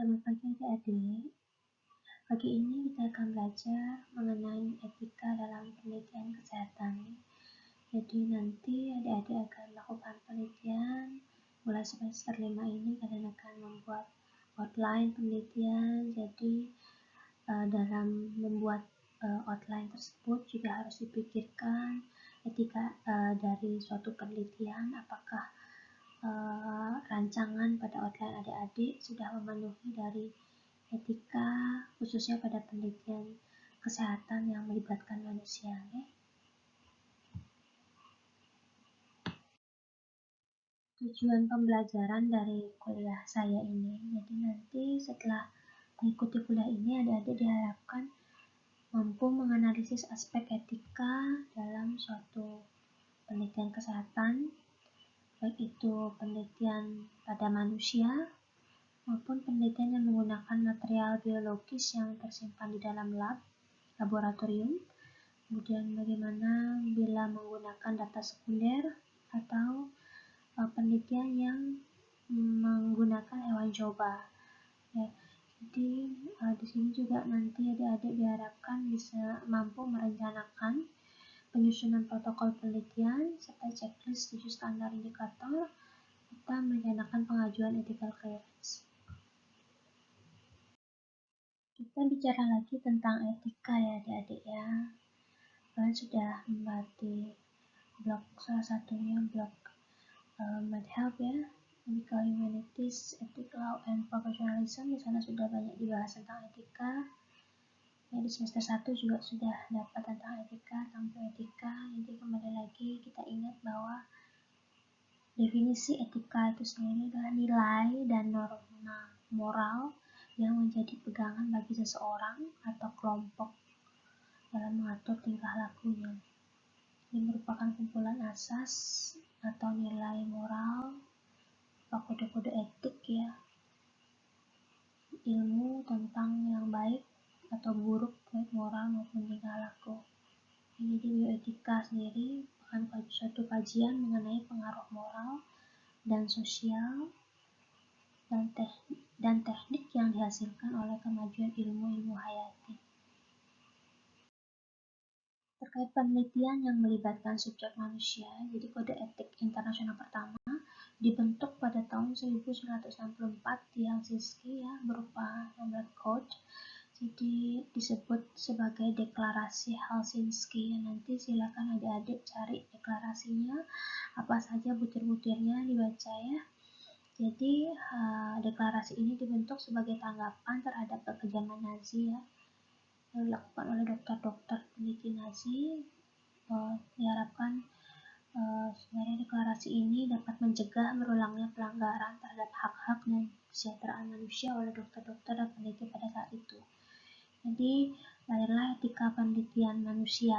Selamat pagi adik-adik. Pagi ini kita akan belajar mengenai etika dalam penelitian kesehatan. Jadi nanti adik-adik akan melakukan penelitian mulai semester 5 ini. Kalian akan membuat outline penelitian. Jadi dalam membuat outline tersebut juga harus dipikirkan etika dari suatu penelitian, apakah rancangan pada outline adik-adik sudah memenuhi dari etika khususnya pada penelitian kesehatan yang melibatkan manusia. Tujuan pembelajaran dari kuliah saya ini, jadi nanti setelah mengikuti kuliah ini adik-adik diharapkan mampu menganalisis aspek etika dalam suatu penelitian kesehatan, baik itu penelitian pada manusia maupun penelitian yang menggunakan material biologis yang tersimpan di dalam laboratorium. Kemudian bagaimana bila menggunakan data sekunder atau penelitian yang menggunakan hewan coba. Ya, jadi di sini juga nanti adik-adik diharapkan bisa mampu merencanakan penyusunan protokol penelitian serta checklist 7 standar indikator serta merencanakan pengajuan ethical clearance. Kita bicara lagi tentang etika ya adik-adik ya. Kalian sudah membahas blog salah satunya blog MedHelp ya, Medical Humanities, Ethics Law and Professionalism. Di sana sudah banyak dibahas tentang etika. Ya, di semester 1 juga sudah dapat tentang etika, tentang etika. Jadi kembali lagi kita ingat bahwa definisi etika itu sendiri adalah nilai dan norma moral yang menjadi pegangan bagi seseorang atau kelompok dalam mengatur tingkah lakunya. Ini merupakan kumpulan asas atau nilai moral atau kode-kode etik ya, ilmu tentang yang baik atau buruk baik moral maupun tingkah laku. Jadi bioetika sendiri merupakan suatu kajian mengenai pengaruh moral dan sosial dan teknik yang dihasilkan oleh kemajuan ilmu hayati. Terkait penelitian yang melibatkan subjek manusia, jadi kode etik internasional pertama dibentuk pada tahun 1964 di Helsinki ya, berupa number code. Jadi disebut sebagai deklarasi Helsinki. Nanti silakan adik-adik cari deklarasinya, apa saja butir-butirnya dibaca ya. Jadi deklarasi ini dibentuk sebagai tanggapan terhadap kekejaman Nazi ya, yang dilakukan oleh dokter-dokter peneliti Nazi. Diharapkan sebenarnya deklarasi ini dapat mencegah berulangnya pelanggaran terhadap hak-hak dan kesejahteraan manusia oleh dokter-dokter dan peneliti pada saat itu. Jadi lahirlah etika penelitian manusia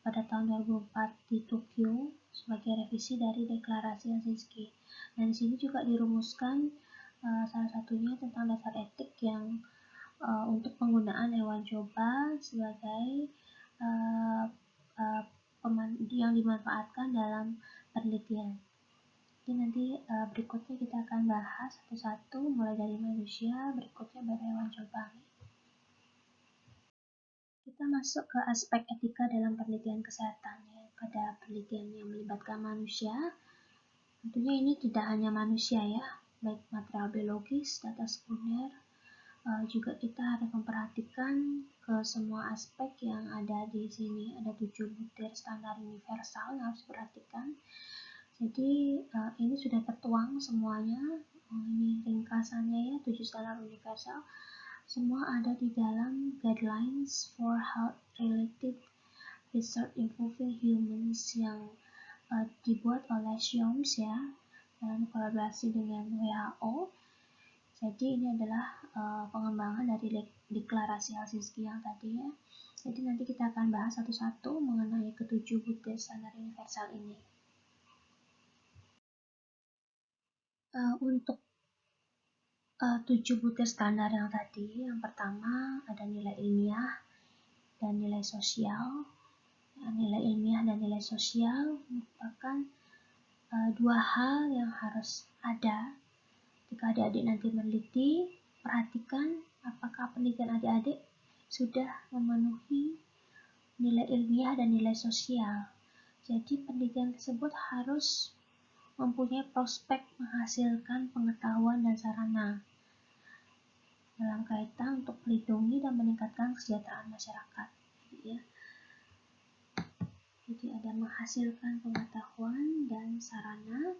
pada tahun 2004 di Tokyo sebagai revisi dari deklarasi Helsinki. Dan di sini juga dirumuskan salah satunya tentang dasar etik yang untuk penggunaan hewan coba sebagai yang dimanfaatkan dalam penelitian. Jadi nanti berikutnya kita akan bahas satu-satu mulai dari manusia, berikutnya baru hewan coba. Kita masuk ke aspek etika dalam penelitian kesehatan ya. Pada penelitian yang melibatkan manusia, tentunya ini tidak hanya manusia ya, baik material biologis, data sekunder, juga kita harus memperhatikan ke semua aspek yang ada di sini. Ada 7 butir standar universal yang harus diperhatikan. Jadi ini sudah tertuang semuanya. Ini ringkasannya ya, 7 standar universal. Semua ada di dalam Guidelines for Health-Related Research Involving Humans yang dibuat oleh SHOMS ya, dalam kolaborasi dengan WHO. Jadi ini adalah pengembangan dari deklarasi Helsinki yang tadi ya. Jadi nanti kita akan bahas satu-satu mengenai ketujuh butir standar universal ini. Untuk 7 butir standar yang tadi, yang pertama ada nilai ilmiah dan nilai sosial. Nilai ilmiah dan nilai sosial merupakan dua hal yang harus ada jika adik-adik nanti meneliti perhatikan apakah penelitian adik-adik sudah memenuhi nilai ilmiah dan nilai sosial. Jadi penelitian tersebut harus mempunyai prospek menghasilkan pengetahuan dan sarana dalam kaitan untuk melindungi dan meningkatkan kesejahteraan masyarakat. Jadi ada menghasilkan pengetahuan dan sarana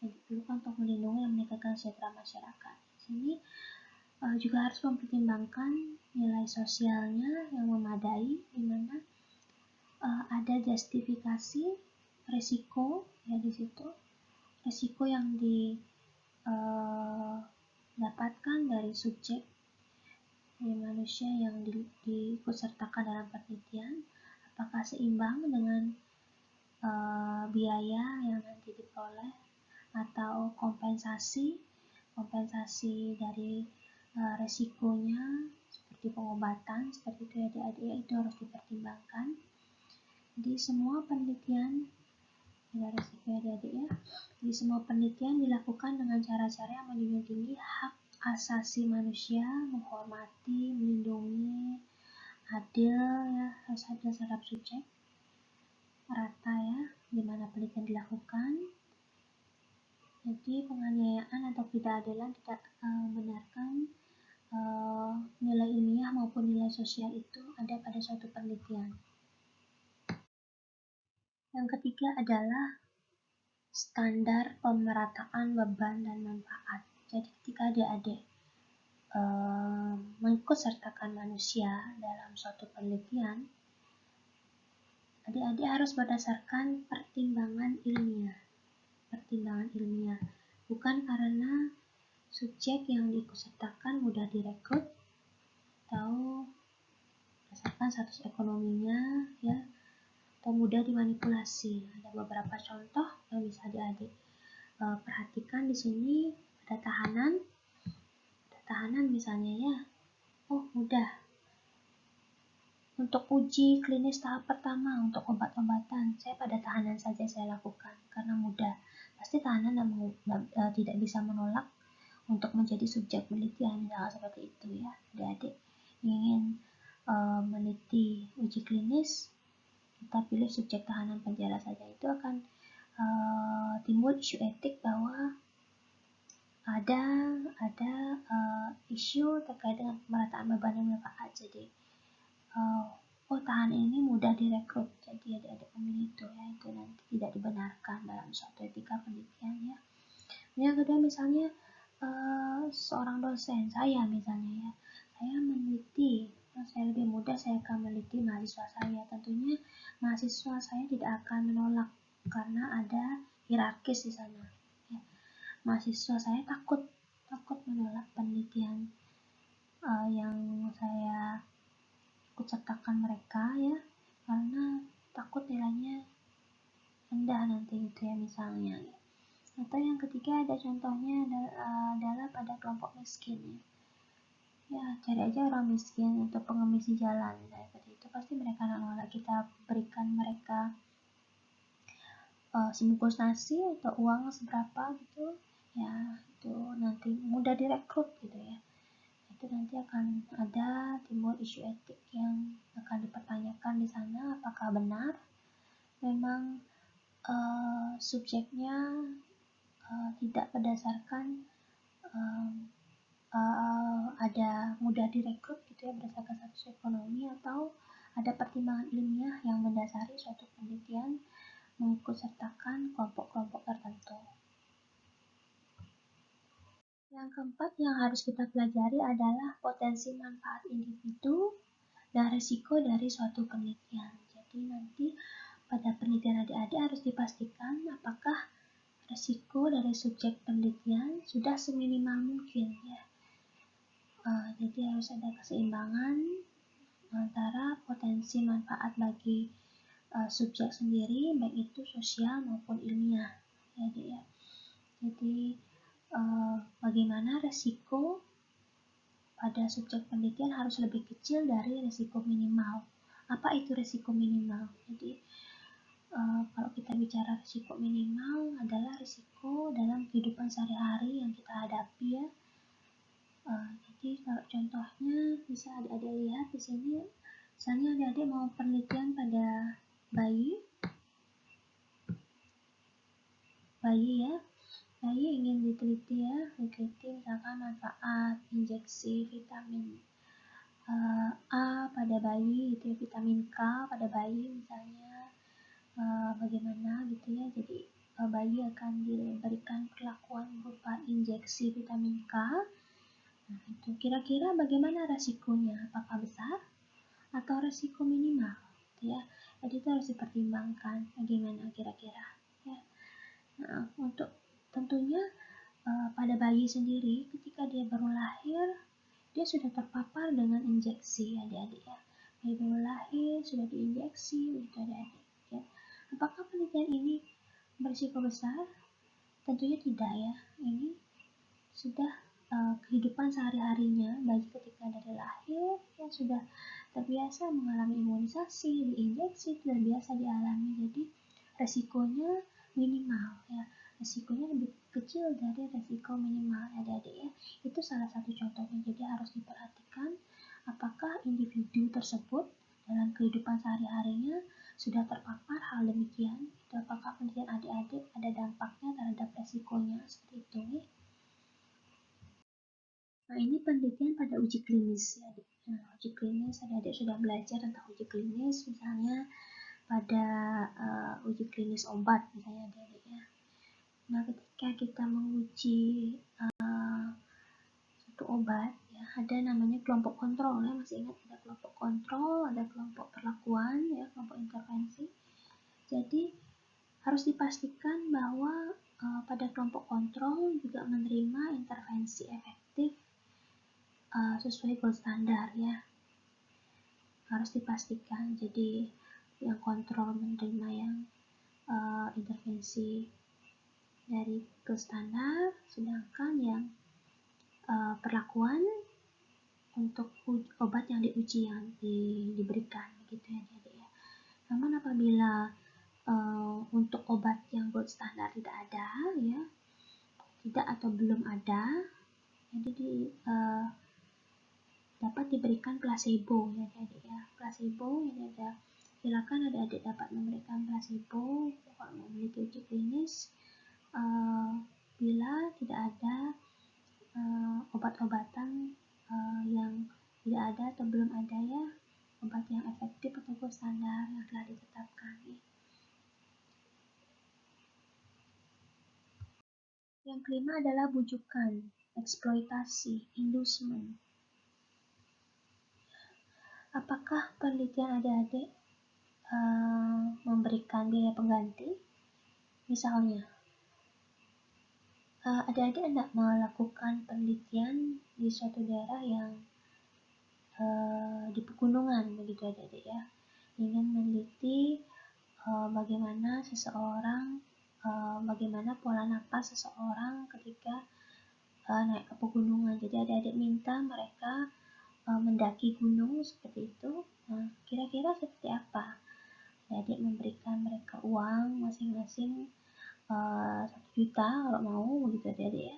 yang diperlukan untuk melindungi dan meningkatkan kesejahteraan masyarakat. Di sini juga harus mempertimbangkan nilai sosialnya yang memadai, di mana ada justifikasi risiko ya di situ. Risiko yang didapatkan dari subjek dari manusia yang diikutsertakan dalam penelitian, apakah seimbang dengan biaya yang nanti diperoleh, atau kompensasi dari resikonya seperti pengobatan, seperti itu adik-adik, itu harus dipertimbangkan. Jadi semua penelitian Jadi semua penelitian dilakukan dengan cara-cara yang menjunjung tinggi hak asasi manusia, menghormati, melindungi, adil ya, harus adil terhadap subjek, rata ya, di mana penelitian dilakukan. Jadi penganiayaan atau ketidakadilan tidak membenarkan nilai ilmiah maupun nilai sosial itu ada pada suatu penelitian. Yang ketiga adalah standar pemerataan beban dan manfaat. Jadi ketika adik-adik mengikutsertakan manusia dalam suatu penelitian, adik-adik harus berdasarkan pertimbangan ilmiah. Bukan karena subjek yang diikutsertakan mudah direkrut atau berdasarkan status ekonominya ya, atau mudah dimanipulasi. Ada beberapa contoh yang bisa adik-adik perhatikan di sini. Ada tahanan misalnya ya, mudah. Untuk uji klinis tahap pertama untuk obat-obatan, saya pada tahanan saja saya lakukan karena mudah. Pasti tahanan tidak bisa menolak untuk menjadi subjek penelitian, misalnya seperti itu ya. Adik-adik ingin meneliti uji klinis, kita pilih subjek tahanan penjara saja, itu akan timbul isu etik bahwa ada isu terkait dengan pemerataan beban dan manfaat. Jadi tahanan ini mudah direkrut, jadi adik-adik memilih itu ya, itu nanti tidak dibenarkan dalam suatu etika penelitian ya. Yang kedua misalnya seorang dosen, saya misalnya ya, saya meneliti, saya lebih mudah, saya akan meneliti mahasiswa saya. Tentunya mahasiswa saya tidak akan menolak karena ada hierarkis di sana ya. Mahasiswa saya takut menolak penelitian yang saya ikutsertakan mereka ya, karena takut nilainya rendah nanti gitu ya misalnya ya. Atau yang ketiga ada contohnya adalah pada kelompok miskin ya, cari aja orang miskin untuk pengemis di jalan seperti itu, pasti mereka nolak. Kita berikan mereka sebungkus nasi atau uang seberapa gitu ya, itu nanti mudah direkrut gitu ya. Itu nanti akan ada timbul isu etik yang akan dipertanyakan di sana, apakah benar memang subjeknya tidak berdasarkan ada mudah direkrut gitu ya berdasarkan status ekonomi, atau ada pertimbangan ilmiah yang mendasari suatu penelitian mengikutsertakan kelompok-kelompok tertentu. Yang keempat yang harus kita pelajari adalah potensi manfaat individu dan risiko dari suatu penelitian. Jadi nanti pada penelitian adik-adik harus dipastikan apakah risiko dari subjek penelitian sudah seminimal mungkin ya. Jadi harus ada keseimbangan antara potensi manfaat bagi subjek sendiri, baik itu sosial maupun ilmiah ya. Jadi bagaimana risiko pada subjek penelitian harus lebih kecil dari risiko minimal. Apa itu risiko minimal? Jadi kalau kita bicara risiko minimal adalah risiko dalam kehidupan sehari-hari yang kita hadapi ya. Jadi kalau contohnya bisa adik-adik lihat di sini, misalnya adik-adik mau penelitian pada bayi ya, bayi ingin diteliti ya, misalkan manfaat injeksi vitamin A pada bayi gitu ya, vitamin K pada bayi misalnya, bagaimana gitu ya. Jadi bayi akan diberikan perlakuan berupa injeksi vitamin K. Nah, itu kira-kira bagaimana resikonya? Apakah besar atau resiko minimal? Gitu ya. Jadi itu harus dipertimbangkan bagaimana kira-kira ya. Nah, untuk tentunya pada bayi sendiri ketika dia baru lahir, dia sudah terpapar dengan injeksi adik-adik ya. Bayi baru lahir sudah diinjeksi begitu adik-adik ya. Apakah penelitian ini berisiko besar? Tentunya tidak ya. Ini sudah kehidupan sehari-harinya bayi ketika dari lahir ya sudah terbiasa mengalami imunisasi, diinjeksi, sudah biasa dialami. Jadi resikonya minimal ya. Resikonya lebih kecil dari resiko minimal adik-adik ya. Itu salah satu contohnya. Jadi harus diperhatikan apakah individu tersebut dalam kehidupan sehari-harinya sudah terpapar hal demikian. Itu apakah penelitian adik-adik ada dampaknya terhadap resikonya seperti itu ya. Nah, ini penelitian pada uji klinis ya. Nah, uji klinis adik-adik sudah belajar tentang uji klinis, misalnya pada uji klinis obat misalnya adik-adik ya. Nah, ketika kita menguji satu obat ya, ada namanya kelompok kontrol ya, masih ingat ada kelompok kontrol, ada kelompok perlakuan ya, kelompok intervensi. Jadi harus dipastikan bahwa pada kelompok kontrol juga menerima intervensi efektif sesuai gold standar ya, harus dipastikan. Jadi yang kontrol menerima yang intervensi dari gold standar, sedangkan yang perlakuan untuk obat yang diuji yang diberikan gitu ya. Namun apabila untuk obat yang gold standar tidak ada ya, tidak atau belum ada, jadi dapat diberikan placebo ya adik-adik ya. Placebo ini ada, silakan adik-adik dapat memberikan placebo kalau memiliki uji klinis bila tidak ada obat-obatan yang tidak ada atau belum ada ya, obat yang efektif atau gold standar yang telah ditetapkan ya. Yang kelima adalah bujukan, eksploitasi, inducement. Apakah penelitian adik-adik memberikan biaya pengganti? Misalnya, adik-adik hendak melakukan penelitian di suatu daerah yang di pegunungan begitu adik-adik ya, ingin meneliti bagaimana seseorang, bagaimana pola napas seseorang ketika naik ke pegunungan. Jadi adik-adik minta mereka mendaki gunung seperti itu. Nah, kira-kira seperti apa? Adik memberikan mereka uang masing-masing 1 juta kalau mau begitu adik-adik ya.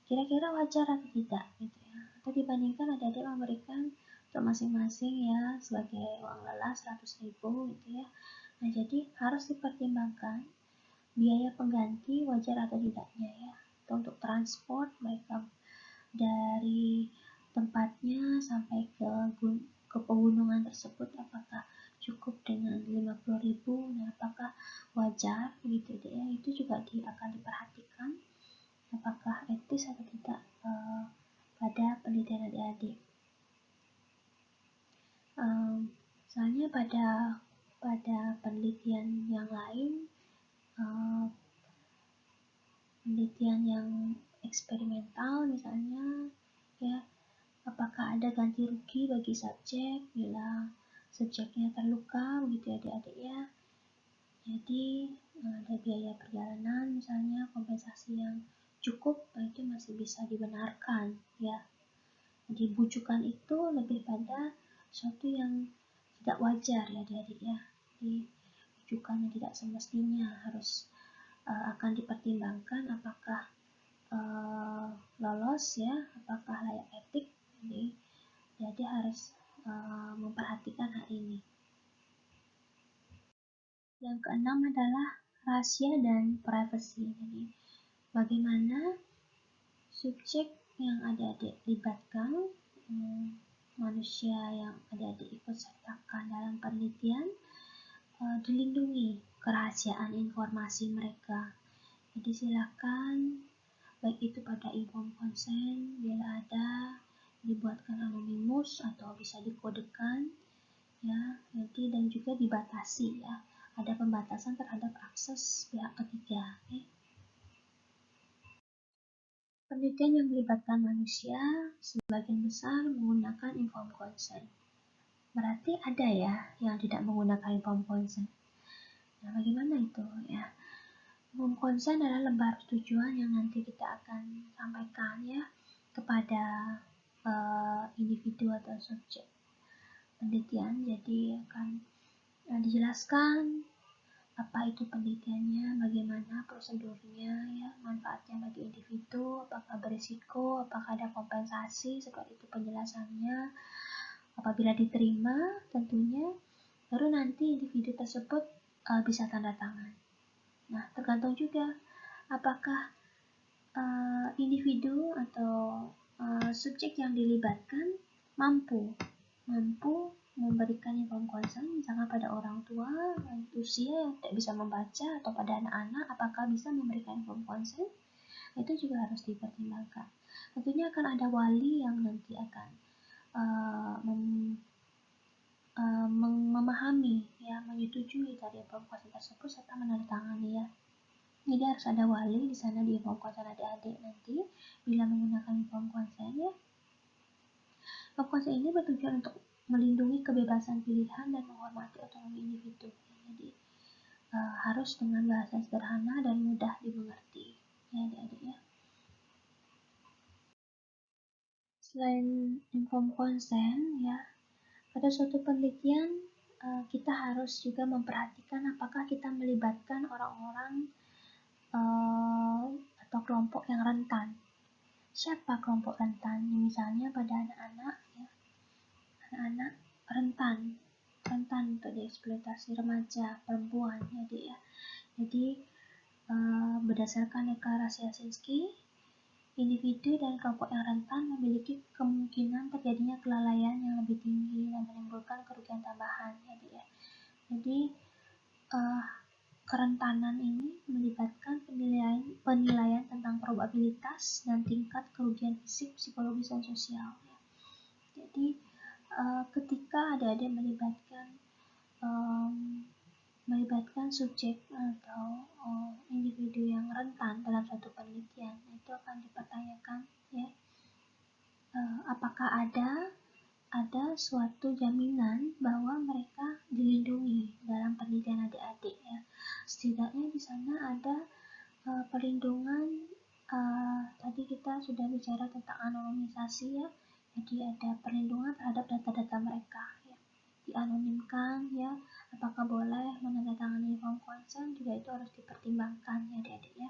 Kira-kira wajar atau tidak gitu ya? Atau dibandingkan adik-adik memberikan untuk masing-masing ya sebagai uang lelah 100.000 gitu ya. Nah, jadi harus dipertimbangkan biaya pengganti wajar atau tidaknya ya. Atau untuk transport mereka dari tempatnya sampai ke pegunungan tersebut, apakah cukup dengan 50.000? Nah, apakah wajar begitu ya? Itu juga akan diperhatikan apakah etis atau tidak pada penelitian adik-adik. Misalnya pada penelitian yang lain, penelitian yang eksperimental misalnya ya, apakah ada ganti rugi bagi subjek bila subjeknya terluka begitu adik-adik ya. Jadi ada biaya perjalanan misalnya, kompensasi yang cukup, itu masih bisa dibenarkan ya. Jadi bujukan itu lebih pada sesuatu yang tidak wajar ya adik-adik ya. Jadi bujukan yang tidak semestinya harus akan dipertimbangkan apakah lolos ya, apakah layak etik. Jadi harus memperhatikan hal ini. Yang keenam adalah rahasia dan privasi. Jadi bagaimana subjek yang adik-adik libatkan, manusia yang adik-adik ikut sertakan dalam penelitian, dilindungi kerahasiaan informasi mereka. Jadi silakan baik itu pada inform consent bila ada dibuatkan anonimus atau bisa dikodekan ya, nanti dan juga dibatasi ya, ada pembatasan terhadap akses pihak ketiga. Penelitian yang melibatkan manusia sebagian besar menggunakan inform consent. Berarti ada ya yang tidak menggunakan inform consent. Nah, bagaimana itu ya? Inform consent adalah lembar persetujuan yang nanti kita akan sampaikan ya kepada individu atau subjek penelitian. Jadi akan dijelaskan apa itu penelitiannya, bagaimana prosedurnya ya, manfaatnya bagi individu, apakah berisiko, apakah ada kompensasi, seperti itu penjelasannya. Apabila diterima tentunya baru nanti individu tersebut bisa tanda tangan. Nah, tergantung juga apakah individu atau subjek yang dilibatkan mampu memberikan inform consent, misalkan pada orang tua usia yang tidak bisa membaca atau pada anak-anak, apakah bisa memberikan inform consent, itu juga harus dipertimbangkan. Tentunya akan ada wali yang nanti akan memahami ya, menyetujui dari inform consent tersebut serta menandatangani ya. Jadi harus ada wali di sana di inform consent adik-adik nanti bila menggunakan inform consent ya. Inform consent ini bertujuan untuk melindungi kebebasan pilihan dan menghormati otonomi individu. Jadi harus dengan bahasa sederhana dan mudah dimengerti ya adik-adik ya. Selain inform consent ya, pada suatu penelitian kita harus juga memperhatikan apakah kita melibatkan orang-orang atau kelompok yang rentan. Siapa kelompok rentan? Misalnya pada anak-anak ya, anak-anak rentan untuk dieksploitasi, remaja, perempuan ya. Jadi berdasarkan deklarasi Helsinki, individu dan kelompok yang rentan memiliki kemungkinan terjadinya kelalaian yang lebih tinggi dan menimbulkan kerugian tambahan ya. Jadi kerentanan ini melibatkan penilaian tentang probabilitas dan tingkat kerugian fisik, psikologis, dan sosial. Jadi ketika adik-adik melibatkan subjek atau individu yang rentan dalam suatu penelitian, itu akan dipertanyakan ya, apakah ada suatu jaminan bahwa mereka dilindungi dalam penelitian adik-adik ya. Setidaknya di sana ada perlindungan, tadi kita sudah bicara tentang anonimisasi ya. Jadi ada perlindungan terhadap data-data mereka ya, dianonimkan ya. Apakah boleh menandatangani inform consent juga itu harus dipertimbangkan ya adik-adik ya.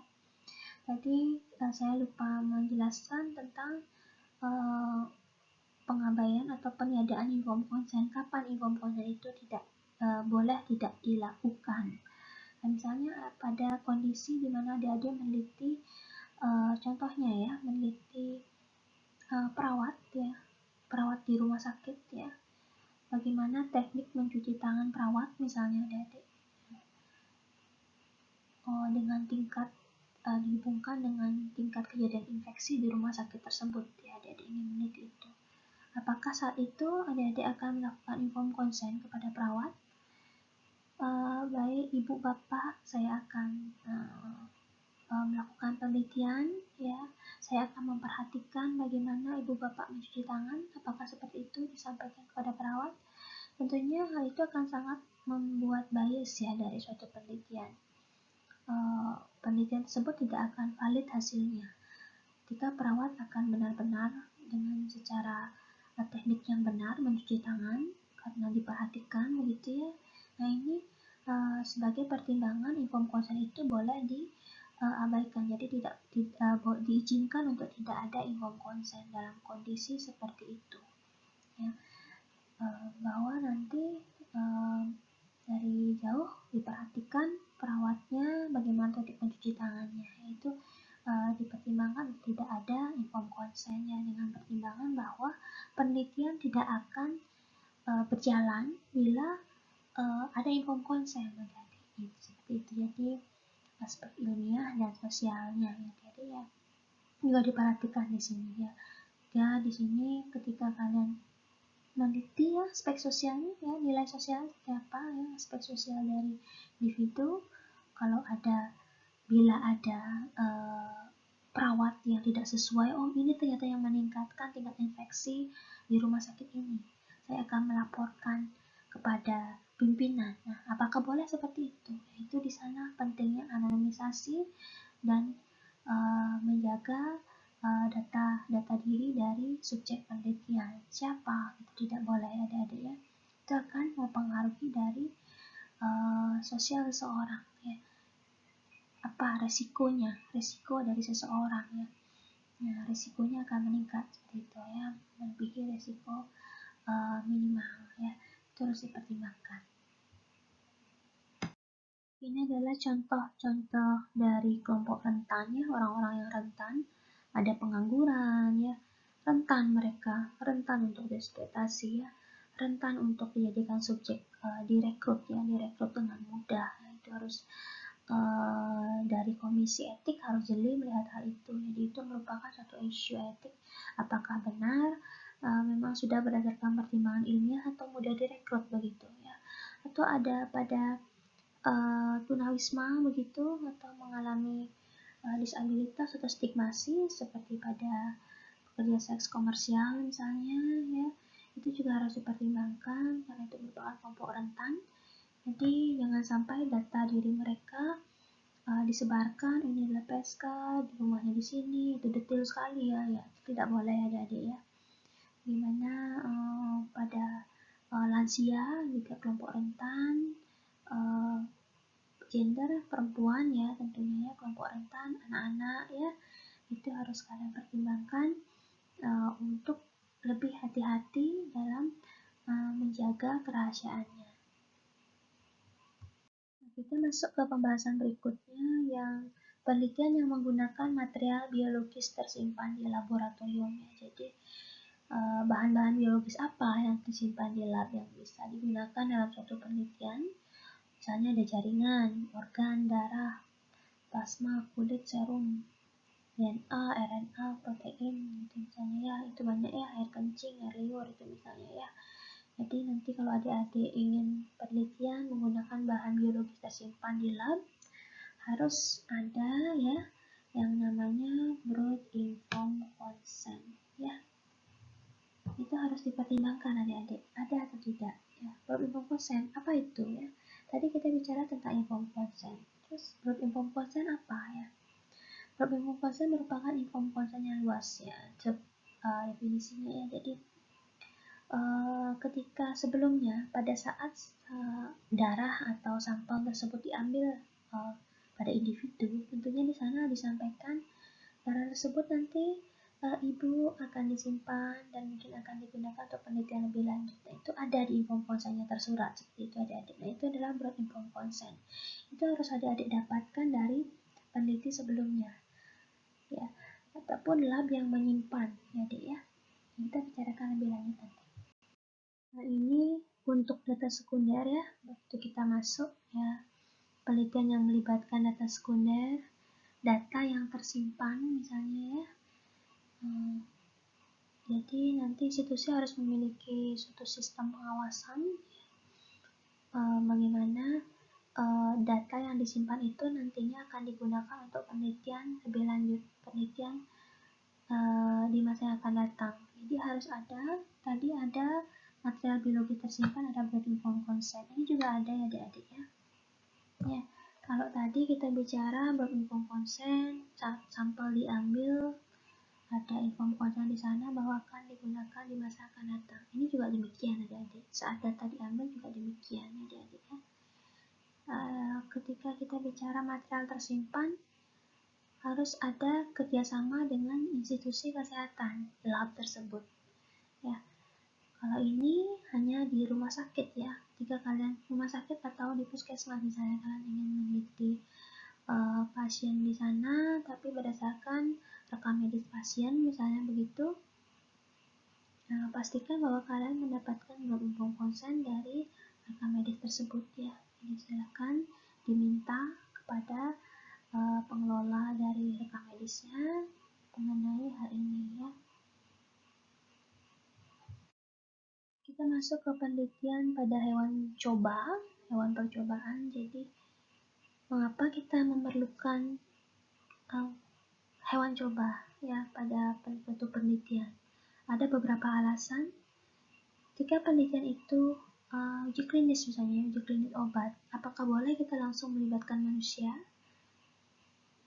Tadi saya lupa menjelaskan tentang pengabaian atau peniadaan inform consent. Kapan inform consent itu boleh tidak dilakukan. Nah, misalnya pada kondisi di mana adik-adik meneliti, contohnya ya, meneliti perawat di rumah sakit ya, bagaimana teknik mencuci tangan perawat misalnya adik-adik, dengan tingkat dihubungkan dengan tingkat kejadian infeksi di rumah sakit tersebut ya, adik-adik ingin meneliti itu. Apakah saat itu adik-adik akan melakukan inform consent kepada perawat? Baik ibu bapak, saya akan melakukan penelitian ya, saya akan memperhatikan bagaimana ibu bapak mencuci tangan, apakah seperti itu disampaikan kepada perawat. Tentunya hal itu akan sangat membuat bias ya dari suatu penelitian. Penelitian tersebut tidak akan valid hasilnya jika perawat akan benar-benar dengan secara teknik yang benar mencuci tangan karena diperhatikan begitu ya. Nah ini sebagai pertimbangan inform consent itu boleh abaikan. Jadi tidak diizinkan untuk tidak ada informed consent dalam kondisi seperti itu. Ya, bahwa nanti dari jauh diperhatikan perawatnya bagaimana teknik mencuci tangannya, yaitu dipertimbangkan tidak ada informed consent ya, dengan pertimbangan bahwa penelitian tidak akan berjalan bila ada informed consent. Jadi seperti itu. Jadi aspek ilmiah dan sosialnya ya. Jadi ya juga diperhatikan di sini ya. Ya di sini ketika kalian meneliti ya aspek sosialnya ya, nilai sosial seperti apa ya, aspek sosial dari individu. Kalau ada, bila ada perawat yang tidak sesuai, oh ini ternyata yang meningkatkan tingkat infeksi di rumah sakit ini, saya akan melaporkan kepada pimpinan. Nah, apakah boleh seperti itu? Itu di sana pentingnya anonimisasi dan menjaga data diri dari subjek penelitian. Siapa? Itu tidak boleh adik-adik ya. Itu akan mempengaruhi dari sosial seseorang ya. Apa resikonya? Resiko dari seseorang ya. Nah, resikonya akan meningkat seperti itu ya, melebihi resiko minimal ya. Itu harus dipertimbangkan. Ini adalah contoh-contoh dari kelompok rentan ya, orang-orang yang rentan. Ada pengangguran ya, rentan mereka, rentan untuk dieksploitasi ya, rentan untuk dijadikan subjek direkrut ya, direkrut dengan mudah. Itu harus dari komisi etik harus jeli melihat hal itu. Jadi itu merupakan satu isu etik, apakah benar memang sudah berdasarkan pertimbangan ilmiah atau mudah direkrut begitu ya, atau ada pada tunawisma begitu, atau mengalami disabilitas atau stigmasi seperti pada pekerja seks komersial misalnya ya. Itu juga harus dipertimbangkan karena itu merupakan kelompok rentan. Jadi jangan sampai data diri mereka disebarkan, ini adalah PSK, di rumahnya di sini, itu detail sekali ya, tidak boleh adik-adik ya. Dimana pada lansia juga kelompok rentan, gender perempuan ya tentunya ya, kelompok rentan, anak-anak ya, itu harus kalian pertimbangkan untuk lebih hati-hati dalam menjaga kerahasiaannya. Kita masuk ke pembahasan berikutnya, yang penelitian yang menggunakan material biologis tersimpan di laboratorium ya. Jadi bahan-bahan biologis apa yang tersimpan di lab yang bisa digunakan dalam suatu penelitian? Misalnya ada jaringan, organ, darah, plasma, kulit, serum, DNA, RNA, protein, gitu misalnya ya. Itu banyak ya, air kencing, air liur itu misalnya ya. Jadi nanti kalau adik-adik ingin penelitian menggunakan bahan biologis tersimpan di lab, harus ada ya yang namanya broad informed consent ya. Itu harus dipertimbangkan adik-adik, ada atau tidak ya. Broad informed consent apa itu ya? Tadi kita bicara tentang informed consent. Terus broad informed consent apa ya? Broad informed consent merupakan informed consent yang luas ya. Definisinya ya. Jadi ketika sebelumnya pada saat darah atau sampel tersebut diambil pada individu, tentunya di sana disampaikan darah tersebut nanti ibu akan disimpan dan mungkin akan digunakan untuk penelitian lebih lanjut. Nah, itu ada di informed consent-nya tersurat seperti itu adik-adik. Nah, itu adalah broad informed consent. Itu harus adik-adik dapatkan dari peneliti sebelumnya ya, ataupun lab yang menyimpan ya adik ya. Kita bicarakan lebih lanjut nanti. Nah, ini untuk data sekunder ya, waktu kita masuk ya, penelitian yang melibatkan data sekunder, data yang tersimpan misalnya ya. Jadi nanti institusi harus memiliki suatu sistem pengawasan bagaimana data yang disimpan itu nantinya akan digunakan untuk penelitian lebih lanjut, penelitian di masa yang akan datang. Jadi harus ada, tadi ada material biologi tersimpan, ada broad informed consent. Ini juga ada ya adik-adik ya. Ya, kalau tadi kita bicara broad informed consent, sampel diambil, ada informed consent di sana bahwa akan digunakan di masa akan datang. Ini juga demikian adik-adik. Saat data diambil juga demikian adik-adik ya. Ketika kita bicara material tersimpan, harus ada kerjasama dengan institusi kesehatan lab tersebut. Ya, kalau ini hanya di rumah sakit ya. Jika kalian rumah sakit atau di puskesmas misalnya kalian ingin meneliti pasien di sana, tapi berdasarkan rekam medis pasien misalnya begitu, nah, pastikan bahwa kalian mendapatkan belum konsen dari rekam medis tersebut ya. Jadi silakan diminta kepada pengelola dari rekam medisnya mengenai hal ini ya. Kita masuk ke penelitian pada hewan percobaan. Jadi mengapa kita memerlukan hewan coba ya pada suatu penelitian? Ada beberapa alasan. Jika penelitian itu uji klinis misalnya, uji klinis obat, apakah boleh kita langsung melibatkan manusia?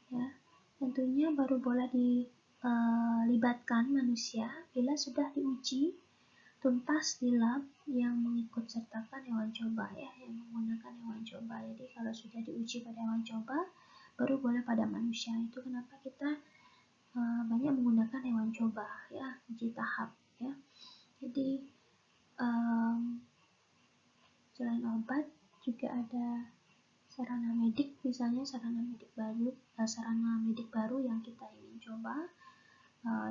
Ya, tentunya baru boleh dilibatkan manusia bila sudah diuji tuntas di lab yang mengikut sertakan hewan coba ya, yang menggunakan hewan coba. Jadi kalau sudah diuji pada hewan coba, baru boleh pada manusia. Itu kenapa kita banyak menggunakan hewan coba ya, uji tahap ya. Jadi selain obat juga ada sarana medik, misalnya sarana medik baru yang kita ingin coba,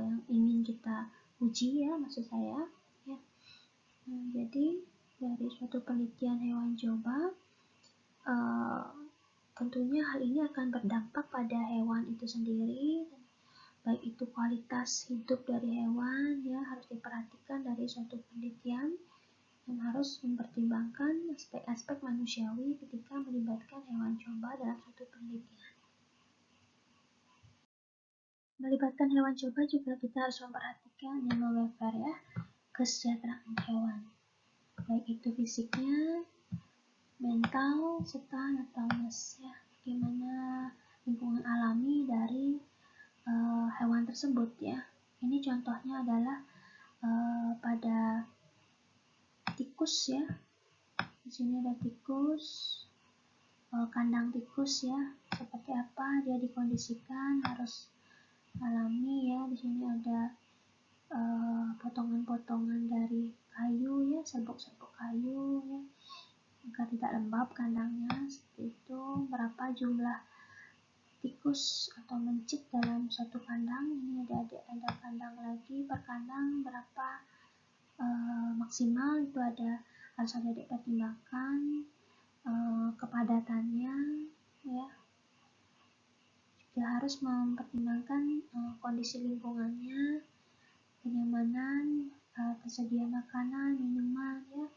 yang ingin kita uji ya, maksud saya ya. Jadi dari suatu penelitian hewan coba, tentunya hal ini akan berdampak pada hewan itu sendiri, baik itu kualitas hidup dari hewan ya, harus diperhatikan dari suatu penelitian dan harus mempertimbangkan aspek-aspek manusiawi ketika melibatkan hewan coba dalam suatu penelitian. Melibatkan hewan coba juga kita harus memperhatikan animal welfare ya, kesejahteraan hewan, baik itu fisiknya, mental, serta netralness ya, bagaimana lingkungan alami dari hewan tersebut ya. Ini contohnya adalah pada tikus ya. Di sini ada tikus, kandang tikus ya. Seperti apa dia dikondisikan, harus alami ya. Di sini ada potongan-potongan dari kayu ya, serbuk-serbuk kayu ya, agar tidak lembab kandangnya. Seperti itu. Berapa jumlah tikus atau mencit dalam satu kandang? Ini ada kandang lagi, per kandang berapa maksimal, itu harus ada dipertimbangkan kepadatannya ya, juga harus mempertimbangkan kondisi lingkungannya, kenyamanan, tersedia makanan, minuman ya,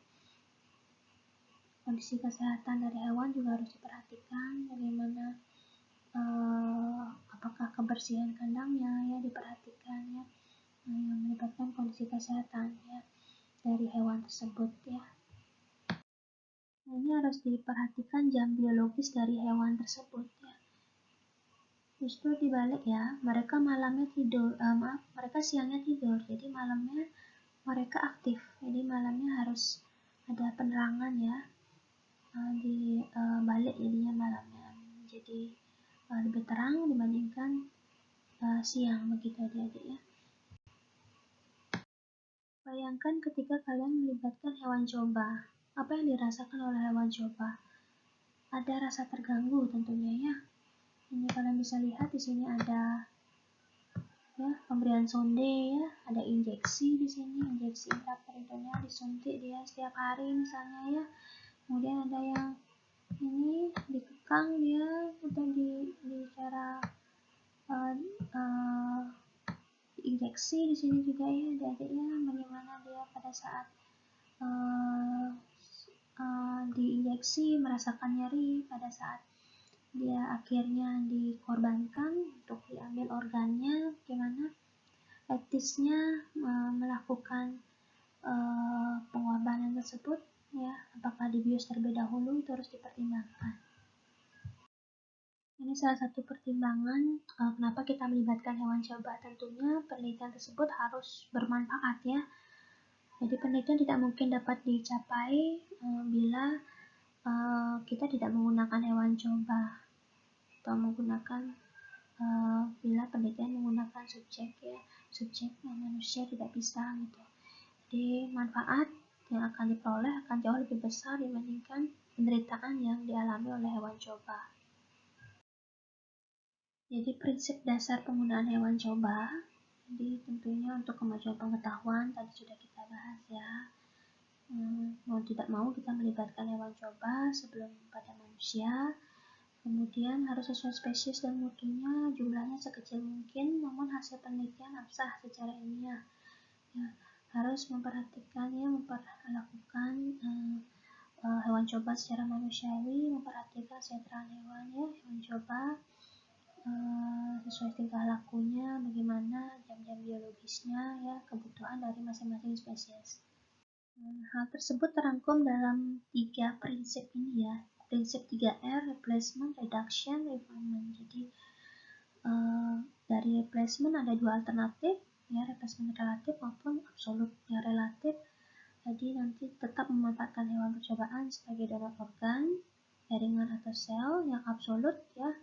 kondisi kesehatan dari hewan juga harus diperhatikan, bagaimana apakah kebersihan kandangnya ya diperhatikan ya, yang melibatkan kondisi kesehatan ya dari hewan tersebut ya. Nah, ini harus diperhatikan jam biologis dari hewan tersebut ya. Justru dibalik ya, mereka malamnya tidur, mereka siangnya tidur, jadi malamnya mereka aktif. Jadi malamnya harus ada penerangan ya, di balik jadinya malamnya. Jadi lebih terang dibandingkan siang, begitu adik-adik ya. Bayangkan ketika kalian melibatkan hewan coba, apa yang dirasakan oleh hewan coba? Ada rasa terganggu tentunya ya. Ini kalian bisa lihat di sini ada ya pemberian sonde ya, ada injeksi di sini, injeksi intraperitoneal, disuntik dia setiap hari misalnya ya. Kemudian ada yang ini dikekang dia atau di cara injeksi di sini juga ya adik-adiknya, bagaimana dia pada saat diinjeksi merasakan nyeri, pada saat dia akhirnya dikorbankan untuk diambil organnya, bagaimana etisnya melakukan pengorbanan tersebut ya, apakah dibius terlebih dahulu, itu harus dipertimbangkan. Ini salah satu pertimbangan kenapa kita melibatkan hewan coba. Tentunya penelitian tersebut harus bermanfaat ya. Jadi penelitian tidak mungkin dapat dicapai bila kita tidak menggunakan hewan coba atau menggunakan bila penelitian menggunakan subjek manusia tidak bisa gitu. Jadi manfaat yang akan diperoleh akan jauh lebih besar dibandingkan penderitaan yang dialami oleh hewan coba. Jadi prinsip dasar penggunaan hewan coba, jadi tentunya untuk kemajuan pengetahuan tadi sudah kita bahas ya. Mau tidak mau kita melibatkan hewan coba sebelum pada manusia. Kemudian harus sesuai spesies dan mutunya, jumlahnya sekecil mungkin, namun hasil penelitian absah secara ilmiah. Ya, harus memperlakukan hewan coba secara manusiawi, memperhatikan kesejahteraan hewan ya, hewan coba sesuai tingkah lakunya, bagaimana jam-jam biologisnya ya, kebutuhan dari masing-masing spesies. Hal tersebut terangkum dalam 3 prinsip ini ya, prinsip 3R, replacement, reduction, refinement. Jadi dari replacement ada 2 alternatif ya, replacement relatif maupun absolut. Yang relatif jadi nanti tetap memanfaatkan hewan percobaan sebagai donor organ, jaringan atau sel. Yang absolut ya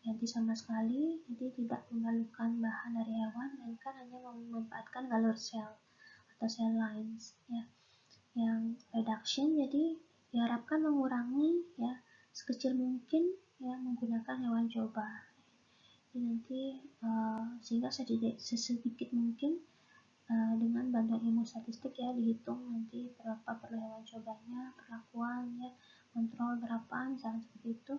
ganti sama sekali, jadi tidak memerlukan bahan dari hewan, melainkan hanya memanfaatkan galur sel atau sel lines ya. Yang reduction jadi diharapkan mengurangi ya sekecil mungkin ya menggunakan hewan coba. Jadi nanti sehingga sesedikit mungkin dengan bantuan ilmu statistik ya dihitung nanti berapa perlu hewan cobanya, perlakuan ya, kontrol berapa misalnya seperti itu.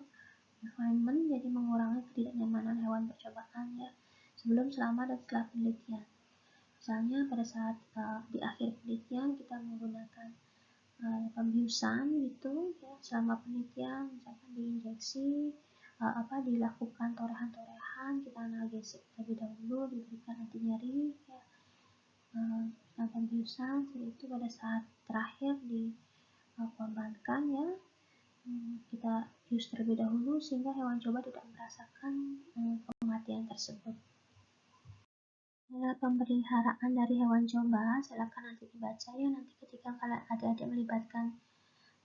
Refinement jadi mengurangi ketidaknyamanan hewan percobaan ya sebelum, selama, dan setelah penelitian. Misalnya pada saat di akhir penelitian kita menggunakan pembiusan gitu ya, selama penelitian misalkan diinjeksi dilakukan torehan-torehan, kita analgesia terlebih dahulu, diberikan anti nyeri ya, pembiusan seperti itu. Pada saat terakhir dikorbankan ya, kita bius terlebih dahulu sehingga hewan coba tidak merasakan kematian tersebut. Pemeliharaan dari hewan coba, silakan nanti dibaca ya, nanti ketika kalian adik-adik melibatkan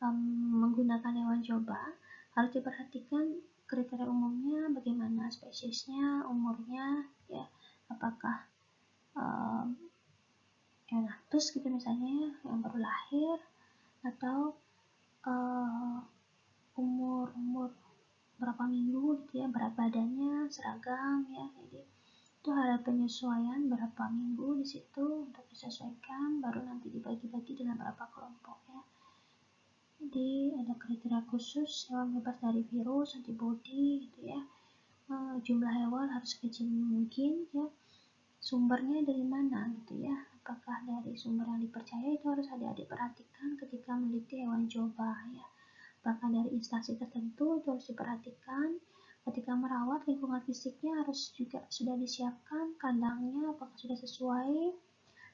menggunakan hewan coba, harus diperhatikan kriteria umumnya, bagaimana spesiesnya, umurnya ya, apakah neonatus gitu misalnya yang baru lahir, atau umur berapa minggu gitu ya, berat badannya seragam ya. Jadi itu ada penyesuaian berapa minggu di situ untuk disesuaikan, baru nanti dibagi-bagi dengan berapa kelompok ya. Jadi ada kriteria khusus, hewan bebas dari virus, antibody gitu ya. Jumlah hewan harus kecil mungkin ya. Sumbernya dari mana gitu ya, apakah dari sumber yang dipercaya, itu harus adik-adik perhatikan ketika meneliti hewan coba ya. Apakah dari instansi tertentu, itu harus diperhatikan. Ketika merawat, lingkungan fisiknya harus juga sudah disiapkan, kandangnya apakah sudah sesuai,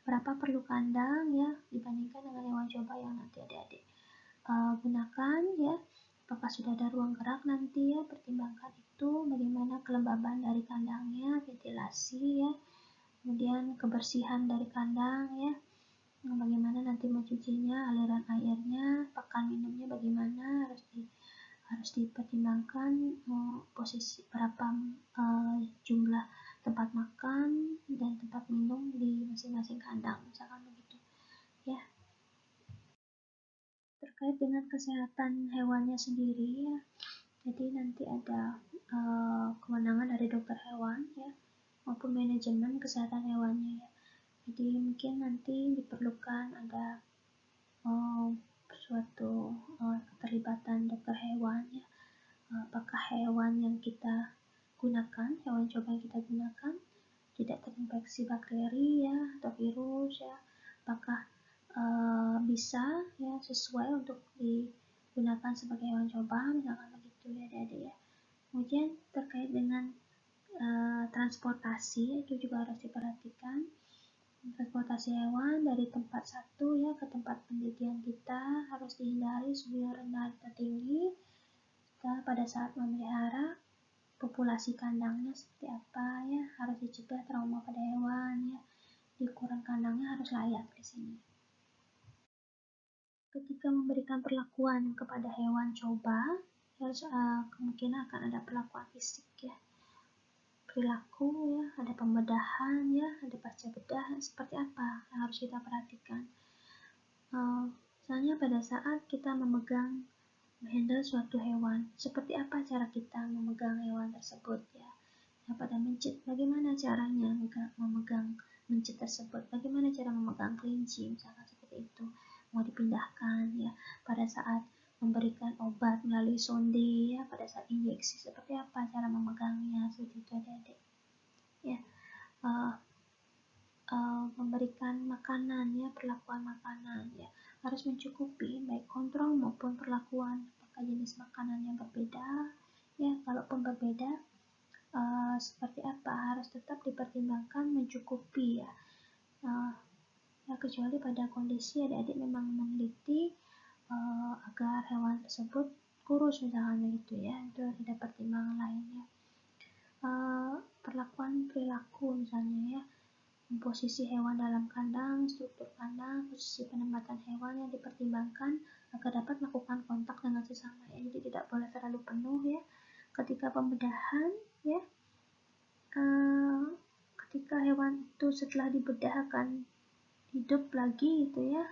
berapa perlu kandang ya dibandingkan dengan hewan coba yang nanti adik-adik gunakan ya, apakah sudah ada ruang gerak nanti ya, pertimbangkan itu, bagaimana kelembaban dari kandangnya, ventilasi ya, kemudian kebersihan dari kandang ya, bagaimana nanti mencucinya, aliran airnya, pakan minumnya bagaimana, harus dipertimbangkan posisi berapa jumlah tempat makan dan tempat minum di masing-masing kandang misalkan begitu ya. Terkait dengan kesehatan hewannya sendiri ya, jadi nanti ada kewenangan dari dokter hewan ya maupun manajemen kesehatan hewannya ya. Jadi mungkin nanti diperlukan ada suatu keterlibatan dokter hewan ya, apakah hewan yang kita gunakan, hewan coba yang kita gunakan tidak terinfeksi bakteri ya atau virus ya, apakah bisa ya sesuai untuk digunakan sebagai hewan coba misalkan begitu ya adik-adik ya. Kemudian terkait dengan transportasi itu juga harus diperhatikan, transportasi hewan dari tempat satu ya ke tempat penelitian kita harus dihindari suhu rendah atau tinggi. Kita pada saat memelihara, populasi kandangnya seperti apa ya, harus dicegah trauma pada hewan ya, di ukuran kandangnya harus layak di sini. Ketika memberikan perlakuan kepada hewan coba, harus kemungkinan akan ada perlakuan fisik ya. perilaku ya, ada pembedahan ya, ada pasca bedah, seperti apa yang harus kita perhatikan. Misalnya pada saat kita menghandle suatu hewan, seperti apa cara kita memegang hewan tersebut ya. Pada mencit, bagaimana caranya memegang mencit tersebut, bagaimana cara memegang kelinci, misalkan seperti itu, mau dipindahkan ya. Pada saat memberikan obat melalui sonde ya, pada saat injeksi, seperti apa cara memegangnya, seperti itu adik-adik ya. Memberikan makanan ya, perlakuan makanan ya, harus mencukupi baik kontrol maupun perlakuan. Apakah jenis makanan yang berbeda ya, kalaupun berbeda seperti apa, harus tetap dipertimbangkan mencukupi ya. Ya, kecuali pada kondisi adik-adik memang meneliti agar hewan tersebut kurus misalnya gitu ya, itu ada pertimbangan lainnya. Perlakuan perilaku misalnya ya, posisi hewan dalam kandang, struktur kandang, posisi penempatan hewan yang dipertimbangkan agar dapat melakukan kontak dengan sesama ya. Jadi tidak boleh terlalu penuh ya. Ketika pembedahan ya, ketika hewan itu setelah dibedah akan hidup lagi gitu ya,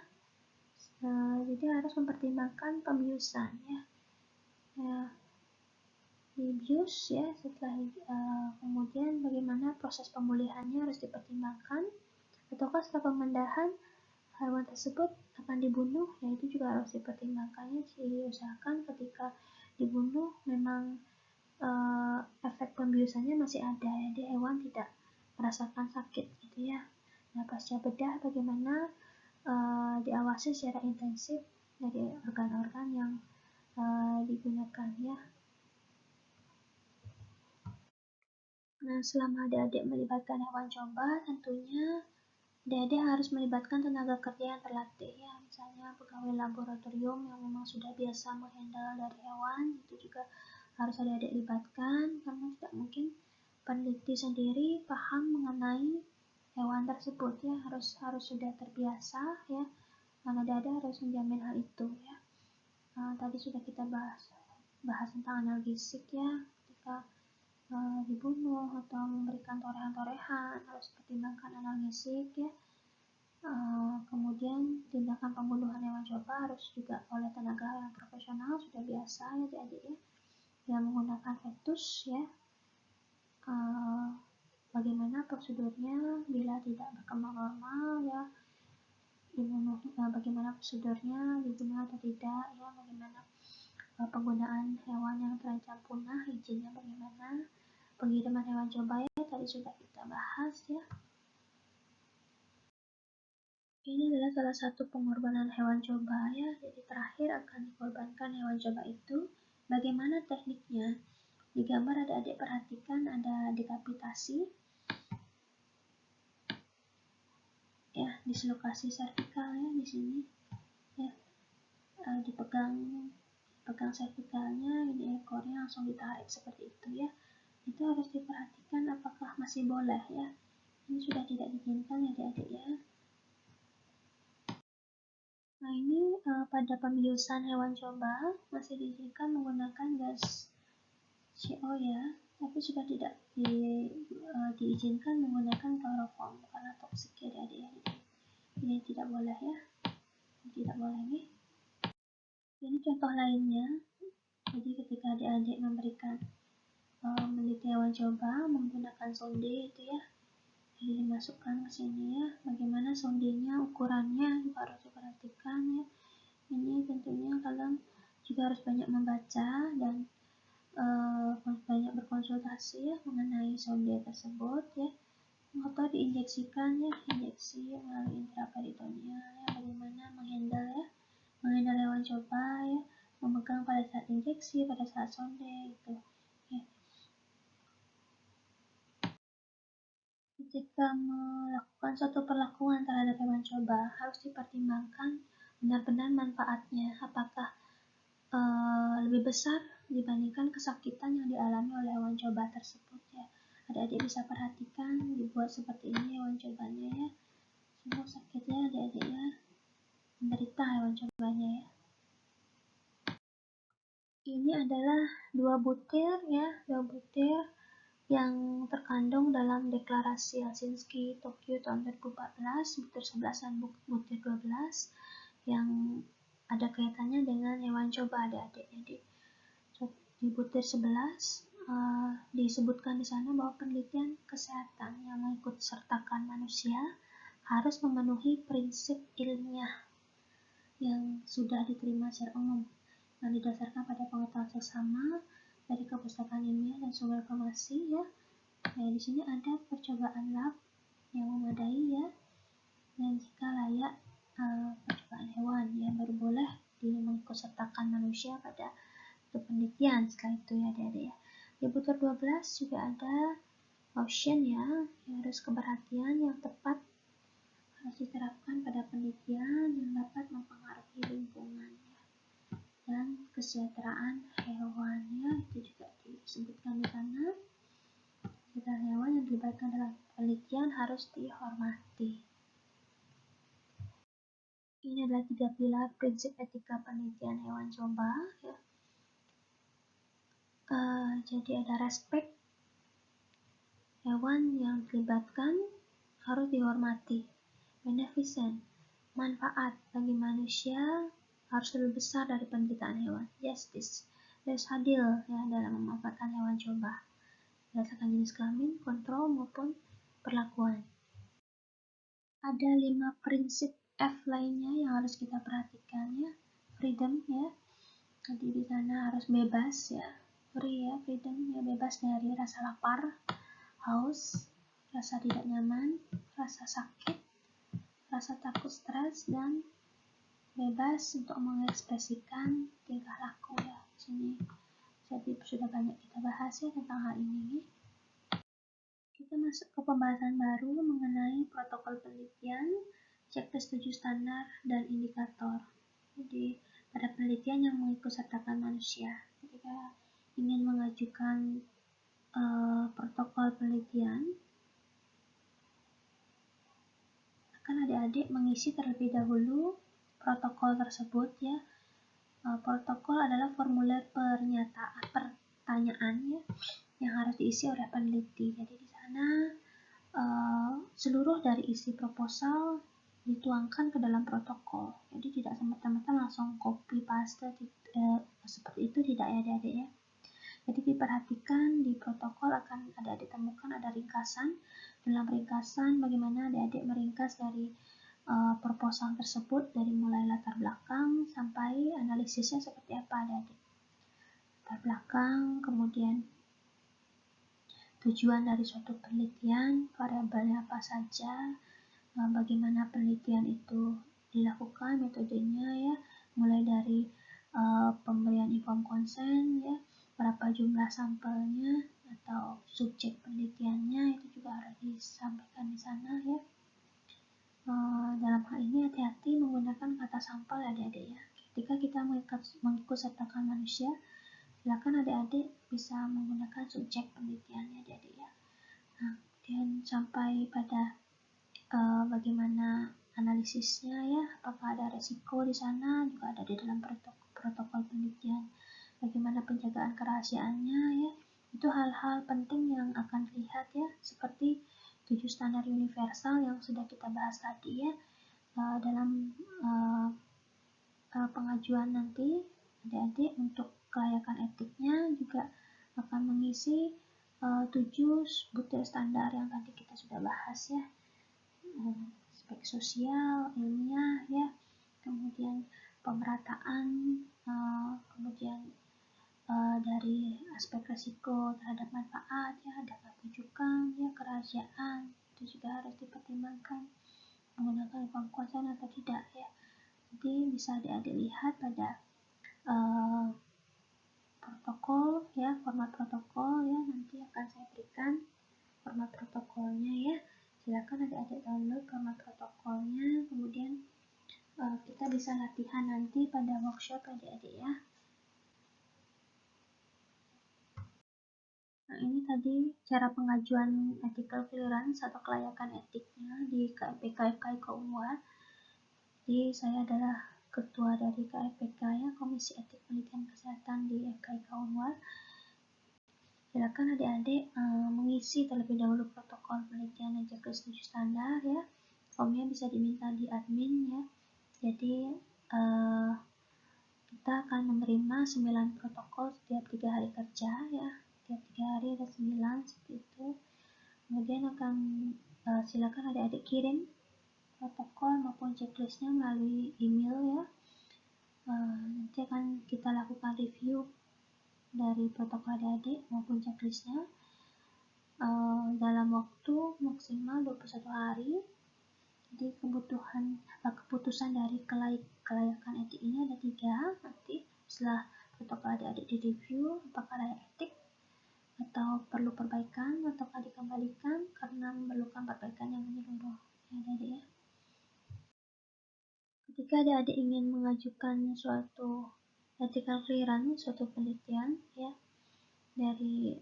jadi harus mempertimbangkan pembiusan ya. Dibius ya, setelah kemudian bagaimana proses pemulihannya harus dipertimbangkan, ataukah setelah pembedahan hewan tersebut akan dibunuh ya, itu juga harus dipertimbangkannya. Diusahakan ketika dibunuh memang efek pembiusannya masih ada ya, jadi hewan tidak merasakan sakit gitu ya. Nah, pasca bedah bagaimana diawasi secara intensif dari organ-organ yang digunakan ya. Nah, selama adik-adik melibatkan hewan coba, tentunya adik-adik harus melibatkan tenaga kerja yang terlatih ya, misalnya pegawai laboratorium yang memang sudah biasa menghandle dari hewan, itu juga harus adik-adik libatkan, karena tidak mungkin peneliti sendiri paham mengenai hewan tersebut ya, harus sudah terbiasa ya, dan adik-adik harus menjamin hal itu ya. Tadi sudah kita bahas tentang analgesik ya, ketika dibunuh atau memberikan torehan-torehan harus pertimbangkan analgesik ya. Kemudian tindakan pembunuhan hewan coba harus juga oleh tenaga yang profesional, sudah biasa ya adik-adik ya, yang menggunakan fetus ya. Bagaimana prosedurnya bila tidak berkembang normal ya, dibunuh, bagaimana prosedurnya dibunuh atau tidak ya, bagaimana penggunaan hewan yang terancam punah, izinnya bagaimana, pengiriman hewan coba ya, tadi sudah kita bahas ya. Ini adalah salah satu pengorbanan hewan coba ya, jadi terakhir akan dikorbankan hewan coba itu. Bagaimana tekniknya? Di gambar adik-adik perhatikan ada dekapitasi ya, dislokasi servikal ya di sini ya, dipegang servikalnya, ini ekornya langsung ditarik seperti itu ya. Itu harus diperhatikan apakah masih boleh ya, ini sudah tidak diizinkan ya adik-adik ya. Nah, ini pada pembiusan hewan coba masih diizinkan menggunakan gas CO ya, tapi sudah tidak diizinkan menggunakan kloroform karena toksik ya adik-adik. Ini tidak boleh ya, tidak boleh nih. Ini contoh lainnya. Jadi ketika adik-adik memberikan meneliti hewan coba menggunakan sonde itu ya, jadi dimasukkan ke sini ya, bagaimana sondenya, ukurannya juga harus diperhatikan ya. Ini tentunya kalian juga harus banyak membaca dan banyak berkonsultasi ya mengenai sonde tersebut ya, atau diinjeksikan ya, injeksi melalui intraperitoneal ya, bagaimana menghandle hewan coba ya, memegang pada saat injeksi, pada saat sonde gitu ya. Ketika melakukan suatu perlakuan terhadap hewan coba harus dipertimbangkan benar-benar manfaatnya, apakah lebih besar dibandingkan kesakitan yang dialami oleh hewan coba tersebut ya. Adik-adik bisa perhatikan dibuat seperti ini hewan cobanya ya, sungguh sakitnya adik-adik ya, menderita hewan cobanya ya. Ini adalah 2 butir ya, 2 butir yang terkandung dalam Deklarasi Helsinki Tokyo tahun 2014, butir 11 dan butir 12, yang ada kaitannya dengan hewan coba adik-adik. Jadi di butir 11 disebutkan di sana bahwa penelitian kesehatan yang mengikut sertakan manusia harus memenuhi prinsip ilmiah yang sudah diterima secara umum, yang didasarkan pada pengetahuan seksama dari kepustakaan ilmiah dan sumber informasi ya. Nah, di sini ada percobaan lab yang memadai ya, dan jika layak percobaan hewan ya baru boleh mengikutsertakan manusia pada penelitian setelah itu ya adik-adik ya. Di butir 12 juga ada option ya, yang harus keperhatian yang tepat harus diterapkan pada penelitian yang dapat mempengaruhi lingkungan ya, dan kesejahteraan hewan ya, itu juga disebutkan di sana. Kesejahteraan hewan yang dilibatkan dalam penelitian harus dihormati. Ini adalah 3 pilar prinsip etika penelitian hewan coba ya. Jadi ada respect, hewan yang dilibatkan harus dihormati. Beneficent, manfaat bagi manusia harus lebih besar dari penderitaan hewan. Justice, harus adil ya dalam memanfaatkan hewan coba berdasarkan jenis kelamin, kontrol maupun perlakuan. Ada 5 prinsip F lainnya yang harus kita perhatikan ya. Freedom ya. Jadi di sana harus bebas ya. Free ya, freedom ya, bebas dari rasa lapar, haus, rasa tidak nyaman, rasa sakit, rasa takut, stres, dan bebas untuk mengekspresikan tingkah laku ya. Sini jadi sudah banyak kita bahas ya tentang hal ini. Kita masuk ke pembahasan baru mengenai protokol penelitian, checklist 7 standar dan indikator. Jadi pada penelitian yang mengikutsertakan manusia, ketika ingin mengajukan protokol penelitian, akan adik-adik mengisi terlebih dahulu protokol tersebut ya. Protokol adalah formulir pertanyaan ya, yang harus diisi oleh peneliti. Jadi di sana seluruh dari isi proposal dituangkan ke dalam protokol. Jadi tidak semata-mata langsung copy paste seperti itu, tidak ya adik-adik ya. Jadi diperhatikan di protokol akan adik-adik temukan ada ringkasan. Dalam ringkasan bagaimana adik-adik meringkas dari proposal tersebut dari mulai latar belakang sampai analisisnya seperti apa adik-adik. Latar belakang, kemudian tujuan dari suatu penelitian, variabelnya apa saja, bagaimana penelitian itu dilakukan, metodenya ya, mulai dari pemberian inform consent ya, berapa jumlah sampelnya atau subjek penelitiannya, itu juga harus disampaikan di sana ya. Dalam hal ini hati-hati menggunakan kata sampel adik-adik ya. Ketika kita mengikutsertakan manusia, silakan adik-adik bisa menggunakan subjek penelitiannya adik-adik ya. Nah, kemudian sampai pada bagaimana analisisnya ya, apakah ada resiko di sana, juga ada di dalam protokol penelitian. Bagaimana penjagaan kerahasiaannya ya, itu hal-hal penting yang akan dilihat ya, seperti 7 standar universal yang sudah kita bahas tadi ya. Dalam pengajuan nanti adik-adik untuk kelayakan etiknya juga akan mengisi 7 butir standar yang tadi kita sudah bahas ya. Aspek sosial, ilmiah ya, kemudian pemerataan, kemudian dari aspek risiko terhadap manfaat ya, dapat rujukan ya, kerahasiaan itu juga harus dipertimbangkan, menggunakan inform consent atau tidak ya. Jadi bisa adik-adik lihat pada protokol ya, format protokol ya, nanti akan saya berikan format protokolnya ya. Silakan adik-adik download format protokolnya, kemudian kita bisa latihan nanti pada workshop adik-adik ya. Nah, ini tadi cara pengajuan ethical clearance atau kelayakan etiknya di KFPK Unwar. Jadi saya adalah ketua dari KFPK ya, Komisi Etik Penelitian Kesehatan di FKIK Unwar. Silakan adik-adik mengisi terlebih dahulu protokol penelitian dan checklist 7 standar ya. Formnya bisa diminta di admin ya. Jadi kita akan menerima 9 protokol setiap 3 hari kerja ya. Setiap 3 hari ada 9 seperti itu. Kemudian akan silakan adik-adik kirim protokol maupun checklistnya melalui email ya. Nanti akan kita lakukan review dari protokol adik-adik maupun checklistnya dalam waktu maksimal 21 hari. Jadi keputusan dari kelayakan etik ini ada 3. Nanti setelah protokol adik-adik direview apakah layak etik atau perlu perbaikan ataukah dikembalikan karena memerlukan perbaikan yang menyeluruh ya adik-adik ya. Ketika adik-adik ingin mengajukan suatu ethical clearance, suatu penelitian ya dari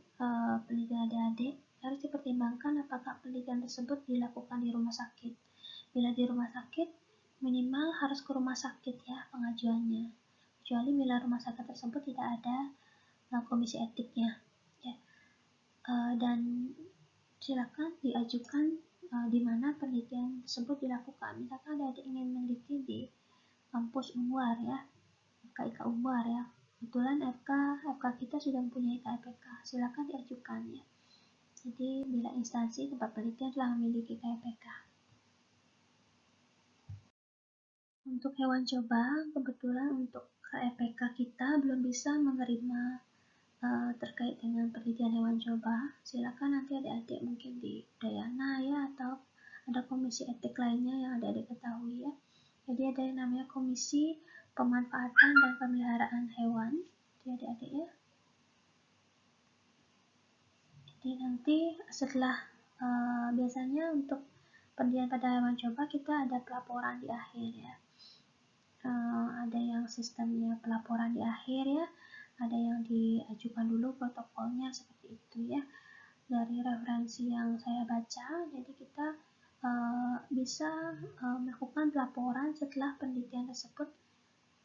penelitian adik-adik, harus dipertimbangkan apakah penelitian tersebut dilakukan di rumah sakit. Bila di rumah sakit, minimal harus ke rumah sakit ya pengajuannya. Kecuali bila rumah sakit tersebut tidak ada komisi etiknya ya. Dan silakan diajukan di mana penelitian tersebut dilakukan. Misalkan adik-adik ingin meneliti di kampus Unwar ya, FKIK Unwar ya. Kebetulan FK kita sudah mempunyai KIPK, silakan diajukan ya. Jadi bila instansi tempat penelitian telah memiliki KIPK. Untuk hewan coba, kebetulan untuk KIPK kita belum bisa menerima terkait dengan penelitian hewan coba. Silakan nanti adik-adik mungkin di Dayana ya, atau ada komisi etik lainnya yang adik-adik ketahui ya. Jadi ada yang namanya komisi pemanfaatan dan pemeliharaan hewan, jadi adik-adik ya. Jadi nanti setelah biasanya untuk penelitian pada hewan coba kita ada pelaporan di akhir ya. Ada yang sistemnya pelaporan di akhir ya, ada yang diajukan dulu protokolnya seperti itu ya. Dari referensi yang saya baca, jadi kita bisa melakukan pelaporan setelah penelitian tersebut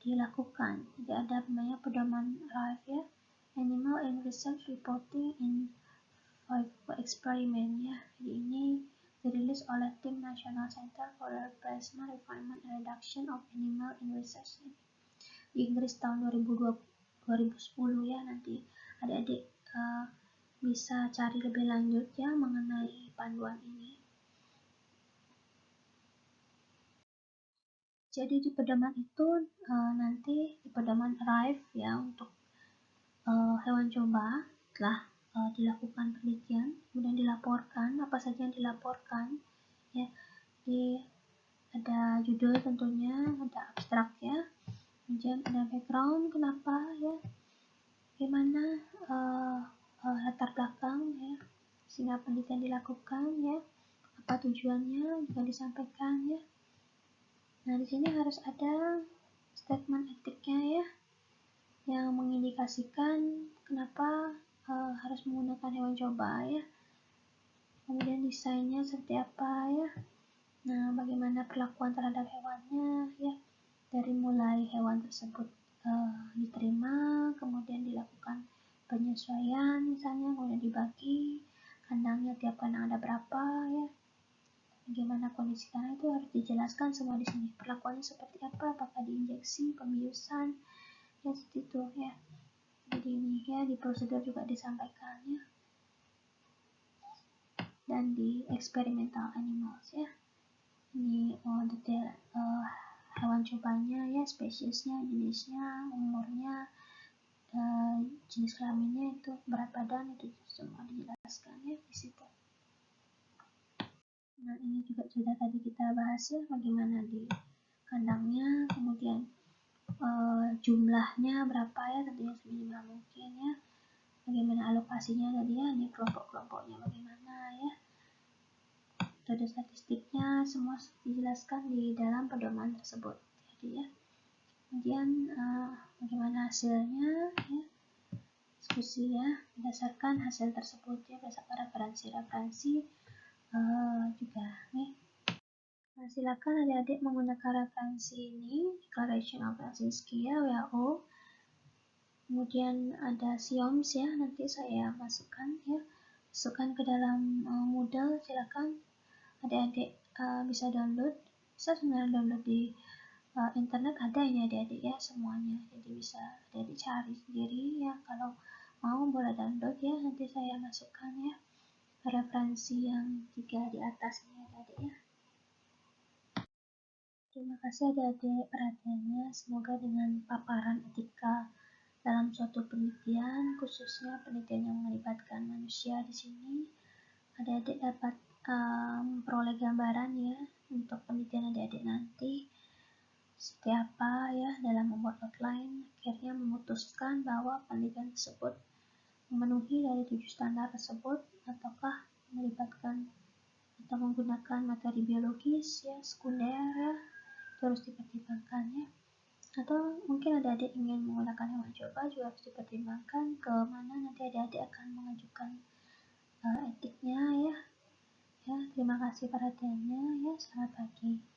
dilakukan. Jadi ada namanya pedoman RIFE ya, Animal and Research Reporting in 5 Experiment ya. Jadi ini dirilis oleh tim National Center for the Replacement, Refinement and Reduction of Animal in Research di Inggris tahun 2010 ya. Nanti adik-adik bisa cari lebih lanjut ya mengenai panduan ini. Jadi di pedoman itu nanti di pedoman RIFE ya untuk hewan coba telah dilakukan penelitian, kemudian dilaporkan apa saja yang dilaporkan ya. Jadi ada judul tentunya, ada abstrak ya, kemudian ada background kenapa ya, bagaimana latar belakang ya sehingga penelitian dilakukan ya, apa tujuannya juga disampaikan ya. Nah di sini harus ada statement etiknya ya, yang mengindikasikan kenapa harus menggunakan hewan coba ya. Kemudian desainnya seperti apa ya. Nah, bagaimana perlakuan terhadap hewannya ya. Dari mulai hewan tersebut diterima, kemudian dilakukan penyesuaian misalnya, kemudian dibagi, kandangnya tiap kandang ada berapa ya. Bagaimana kondisi kandang itu harus dijelaskan semua di sini. Perlakuannya seperti apa, apakah diinjeksi, pembiusan, ya seperti itu ya. Jadi ini ya di prosedur juga disampaikan ya. Dan di experimental animals ya. Ini detail hewan cobanya ya, spesiesnya, jenisnya, umurnya, jenis kelaminnya, itu berat badan, itu semua dijelaskan ya di situ. Nah ini juga sudah tadi kita bahas ya, bagaimana di kandangnya, kemudian jumlahnya berapa ya, tentunya seminimal mungkin ya. Bagaimana alokasinya tadi ya, ini kelompok-kelompoknya bagaimana ya. Metode statistiknya semua dijelaskan di dalam pedoman tersebut. Jadi ya, kemudian bagaimana hasilnya ya, diskusi ya, berdasarkan hasil tersebut ya, berdasarkan referensi-referensi juga nih. Nah, silakan adik-adik menggunakan referensi ini, Declaration of Helsinki ya, WHO. Kemudian ada Sioms ya, nanti saya masukkan ya, masukkan ke dalam Moodle. Silakan adik-adik bisa download, bisa sebenarnya download di internet, ada ini adik-adik ya semuanya, jadi bisa adik-adik cari sendiri ya, kalau mau boleh download ya, nanti saya masukkan ya referensi yang 3 di atas ini adik-adik ya. Terima kasih adik-adik perhatiannya, semoga dengan paparan etika dalam suatu penelitian, khususnya penelitian yang melibatkan manusia di sini, adik-adik dapat memperoleh gambaran ya untuk penelitian adik-adik nanti seperti apa ya dalam membuat outline, akhirnya memutuskan bahwa penelitian tersebut memenuhi dari 7 standar tersebut, ataukah melibatkan atau menggunakan materi biologis ya sekunder ya, terus dipertimbangkan ya, atau mungkin adik-adik ingin menggunakan hewan coba juga harus dipertimbangkan ke mana nanti adik-adik akan mengajukan etiknya ya. Terima kasih perhatiannya ya, selamat pagi.